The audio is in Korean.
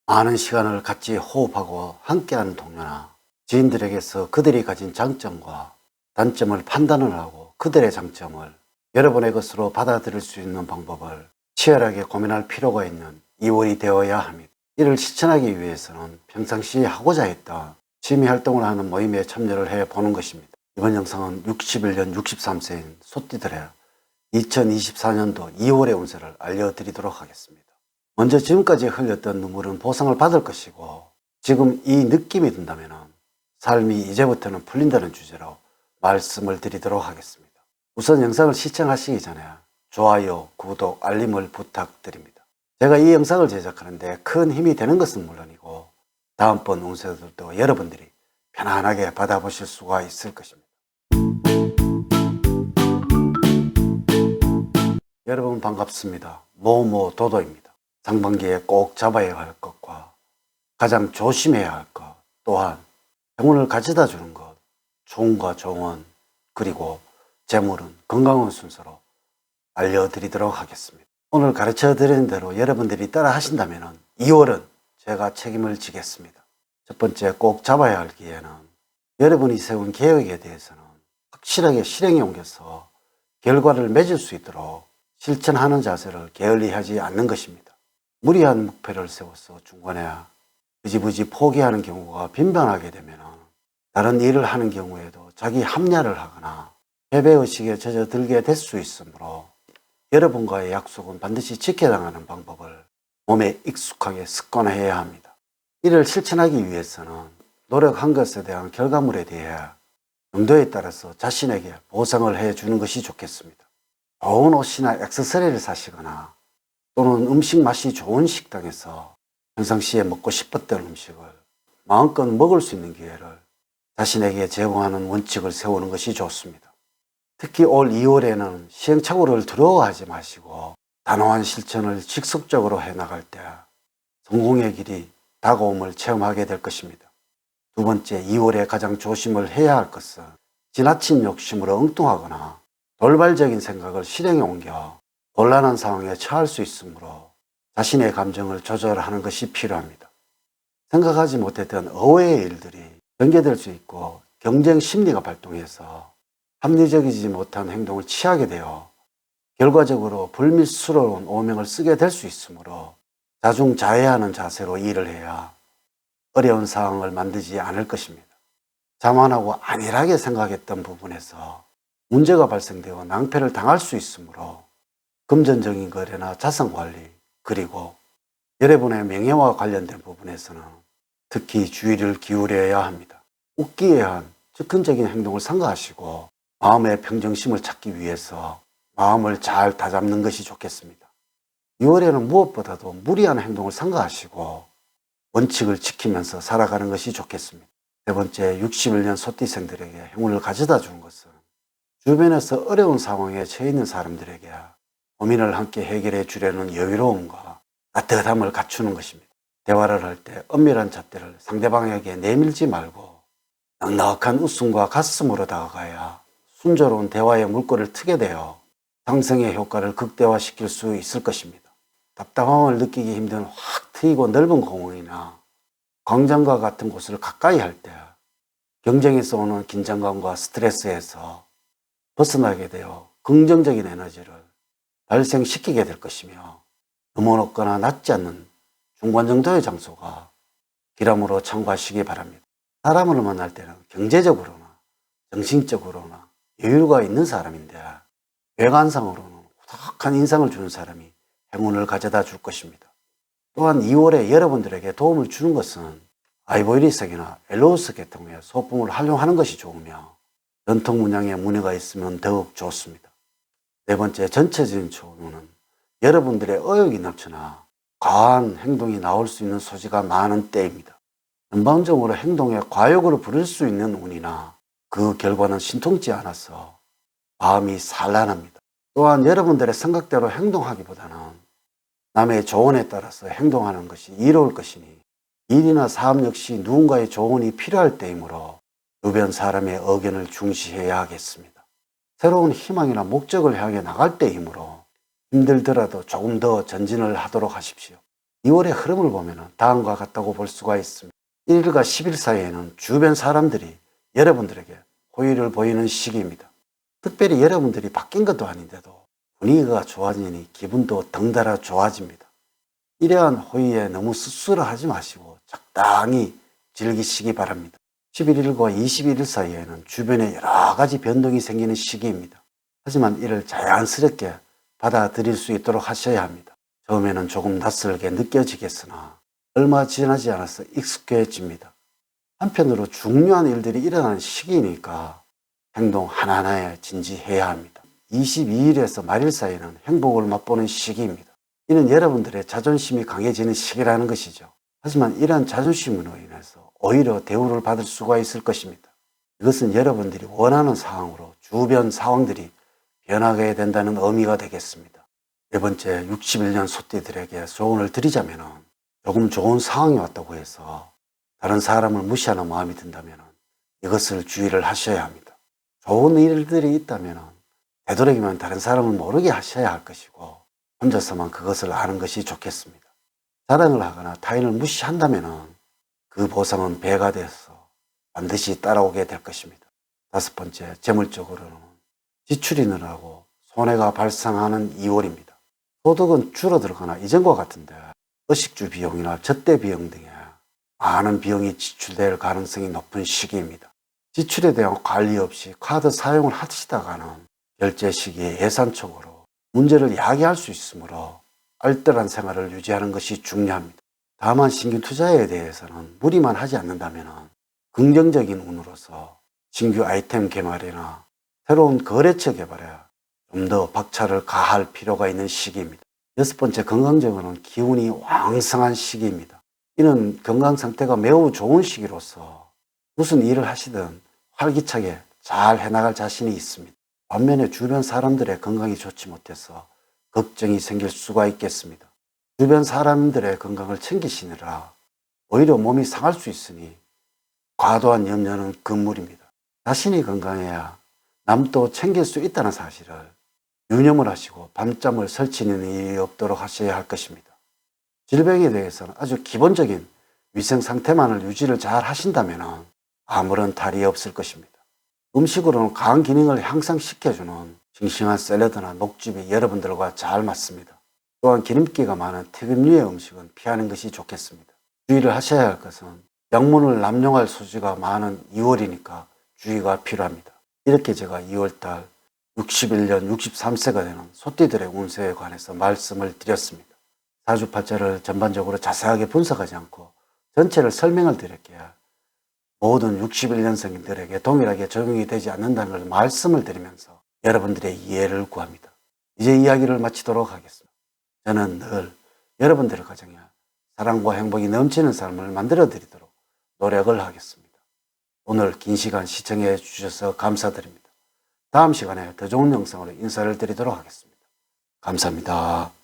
많은 시간을 같이 호흡하고 함께하는 동료나 지인들에게서 그들이 가진 장점과 단점을 판단을 하고 그들의 장점을 여러분의 것으로 받아들일 수 있는 방법을 치열하게 고민할 필요가 있는 2월이 되어야 합니다. 이를 실천하기 위해서는 평상시에 하고자 했던 취미활동을 하는 모임에 참여를 해보는 것입니다. 이번 영상은 61년 63세인 소띠들의 2024년도 2월의 운세를 알려드리도록 하겠습니다. 먼저 지금까지 흘렸던 눈물은 보상을 받을 것이고, 지금 이 느낌이 든다면 삶이 이제부터는 풀린다는 주제로 말씀을 드리도록 하겠습니다. 우선 영상을 시청하시기 전에 좋아요, 구독, 알림을 부탁드립니다. 제가 이 영상을 제작하는데 큰 힘이 되는 것은 물론이고 다음번 운세들도 여러분들이 편안하게 받아보실 수가 있을 것입니다. 여러분 반갑습니다. 모모도도입니다. 상반기에 꼭 잡아야 할 것과 가장 조심해야 할 것, 또한 행운을 가져다 주는 것, 좋은과 좋은, 그리고 재물은 건강한 순서로 알려드리도록 하겠습니다. 오늘 가르쳐 드리는 대로 여러분들이 따라 하신다면 2월은 제가 책임을 지겠습니다. 첫 번째, 꼭 잡아야 할 기회는 여러분이 세운 계획에 대해서는 확실하게 실행에 옮겨서 결과를 맺을 수 있도록 실천하는 자세를 게을리하지 않는 것입니다. 무리한 목표를 세워서 중간에 흐지부지 포기하는 경우가 빈번하게 되면 다른 일을 하는 경우에도 자기 합리화를 하거나 패배의식에 젖어들게 될 수 있으므로 여러분과의 약속은 반드시 지켜나가는 방법을 몸에 익숙하게 습관화해야 합니다. 이를 실천하기 위해서는 노력한 것에 대한 결과물에 대해 정도에 따라서 자신에게 보상을 해주는 것이 좋겠습니다. 좋은 옷이나 액세서리를 사시거나 또는 음식 맛이 좋은 식당에서 평상시에 먹고 싶었던 음식을 마음껏 먹을 수 있는 기회를 자신에게 제공하는 원칙을 세우는 것이 좋습니다. 특히 올 2월에는 시행착오를 두려워하지 마시고 단호한 실천을 직속적으로 해나갈 때 성공의 길이 다가옴을 체험하게 될 것입니다. 두 번째, 2월에 가장 조심을 해야 할 것은 지나친 욕심으로 엉뚱하거나 돌발적인 생각을 실행에 옮겨 곤란한 상황에 처할 수 있으므로 자신의 감정을 조절하는 것이 필요합니다. 생각하지 못했던 의외의 일들이 전개될 수 있고 경쟁 심리가 발동해서 합리적이지 못한 행동을 취하게 되어 결과적으로 불미스러운 오명을 쓰게 될 수 있으므로 자중자애하는 자세로 일을 해야 어려운 상황을 만들지 않을 것입니다. 자만하고 안일하게 생각했던 부분에서 문제가 발생되어 낭패를 당할 수 있으므로 금전적인 거래나 자산관리, 그리고 여러분의 명예와 관련된 부분에서는 특히 주의를 기울여야 합니다. 웃기에 한 즉흥적인 행동을 삼가하시고 마음의 평정심을 찾기 위해서 마음을 잘 다잡는 것이 좋겠습니다. 6월에는 무엇보다도 무리한 행동을 삼가하시고 원칙을 지키면서 살아가는 것이 좋겠습니다. 세 번째, 61년 소띠생들에게 행운을 가져다 주는 것은 주변에서 어려운 상황에 처해 있는 사람들에게 고민을 함께 해결해 주려는 여유로움과 따뜻함을 갖추는 것입니다. 대화를 할 때 엄밀한 잣대를 상대방에게 내밀지 말고 넉넉한 웃음과 가슴으로 다가가야 순조로운 대화의 물꼬를 트게 되어 상승의 효과를 극대화시킬 수 있을 것입니다. 답답함을 느끼기 힘든 확 트이고 넓은 공원이나 광장과 같은 곳을 가까이 할 때 경쟁에서 오는 긴장감과 스트레스에서 벗어나게 되어 긍정적인 에너지를 발생시키게 될 것이며, 너무 높거나 낮지 않는 중간 정도의 장소가 길함으로 참고하시기 바랍니다. 사람을 만날 때는 경제적으로나 정신적으로나 여유가 있는 사람인데 외관상으로는 후덕한 인상을 주는 사람이 행운을 가져다 줄 것입니다. 또한 2월에 여러분들에게 도움을 주는 것은 아이보리색이나 엘로우스 계통의 소품을 활용하는 것이 좋으며 전통 문양의 무늬가 있으면 더욱 좋습니다. 네 번째, 전체적인 초운은 여러분들의 의욕이 넘쳐나 과한 행동이 나올 수 있는 소지가 많은 때입니다. 전반적으로 행동에 과욕을 부릴 수 있는 운이나 그 결과는 신통치 않아서 마음이 산란합니다. 또한 여러분들의 생각대로 행동하기보다는 남의 조언에 따라서 행동하는 것이 이로울 것이니 일이나 사업 역시 누군가의 조언이 필요할 때이므로 주변 사람의 의견을 중시해야 하겠습니다. 새로운 희망이나 목적을 향해 나갈 때이므로 힘들더라도 조금 더 전진을 하도록 하십시오. 2월의 흐름을 보면 다음과 같다고 볼 수가 있습니다. 1일과 10일 사이에는 주변 사람들이 여러분들에게 호의를 보이는 시기입니다. 특별히 여러분들이 바뀐 것도 아닌데도 분위기가 좋아지니 기분도 덩달아 좋아집니다. 이러한 호의에 너무 씁쓸하지 마시고 적당히 즐기시기 바랍니다. 11일과 21일 사이에는 주변에 여러 가지 변동이 생기는 시기입니다. 하지만 이를 자연스럽게 받아들일 수 있도록 하셔야 합니다. 처음에는 조금 낯설게 느껴지겠으나 얼마 지나지 않아서 익숙해집니다. 한편으로 중요한 일들이 일어나는 시기니까 행동 하나하나에 진지해야 합니다. 22일에서 말일 사이에는 행복을 맛보는 시기입니다. 이는 여러분들의 자존심이 강해지는 시기라는 것이죠. 하지만 이러한 자존심으로 인해서 오히려 대우를 받을 수가 있을 것입니다. 이것은 여러분들이 원하는 상황으로 주변 상황들이 변하게 된다는 의미가 되겠습니다. 네 번째, 61년 소띠들에게 조언을 드리자면 조금 좋은 상황이 왔다고 해서 다른 사람을 무시하는 마음이 든다면 이것을 주의를 하셔야 합니다. 좋은 일들이 있다면 되도록이면 다른 사람을 모르게 하셔야 할 것이고 혼자서만 그것을 아는 것이 좋겠습니다. 자랑을 하거나 타인을 무시한다면 그 보상은 배가 돼서 반드시 따라오게 될 것입니다. 다섯 번째, 재물적으로는 지출이 늘어나고 손해가 발생하는 2월입니다. 소득은 줄어들거나 이전과 같은데 의식주 비용이나 접대 비용 등에 많은 비용이 지출될 가능성이 높은 시기입니다. 지출에 대한 관리 없이 카드 사용을 하시다가는 결제 시기에 예산적으로 문제를 야기할 수 있으므로 알뜰한 생활을 유지하는 것이 중요합니다. 다만 신규 투자에 대해서는 무리만 하지 않는다면 긍정적인 운으로서 신규 아이템 개발이나 새로운 거래처 개발에 좀 더 박차를 가할 필요가 있는 시기입니다. 여섯 번째, 건강적으로는 기운이 왕성한 시기입니다. 이는 건강 상태가 매우 좋은 시기로서 무슨 일을 하시든 활기차게 잘 해나갈 자신이 있습니다. 반면에 주변 사람들의 건강이 좋지 못해서 걱정이 생길 수가 있겠습니다. 주변 사람들의 건강을 챙기시느라 오히려 몸이 상할 수 있으니 과도한 염려는 금물입니다. 자신이 건강해야 남도 챙길 수 있다는 사실을 유념을 하시고 밤잠을 설치는 일이 없도록 하셔야 할 것입니다. 질병에 대해서는 아주 기본적인 위생 상태만을 유지를 잘 하신다면 아무런 탈이 없을 것입니다. 음식으로는 간 기능을 향상시켜주는 싱싱한 샐러드나 녹즙이 여러분들과 잘 맞습니다. 또한 기름기가 많은 튀김류의 음식은 피하는 것이 좋겠습니다. 주의를 하셔야 할 것은 약문을 남용할 소지가 많은 2월이니까 주의가 필요합니다. 이렇게 제가 2월달 61년 63세가 되는 소띠들의 운세에 관해서 말씀을 드렸습니다. 사주팔자를 전반적으로 자세하게 분석하지 않고 전체를 설명을 드릴게요. 모든 61년생들에게 동일하게 적용이 되지 않는다는 걸 말씀을 드리면서 여러분들의 이해를 구합니다. 이제 이야기를 마치도록 하겠습니다. 저는 늘 여러분들의 가정에 사랑과 행복이 넘치는 삶을 만들어 드리도록 노력을 하겠습니다. 오늘 긴 시간 시청해 주셔서 감사드립니다. 다음 시간에 더 좋은 영상으로 인사를 드리도록 하겠습니다. 감사합니다.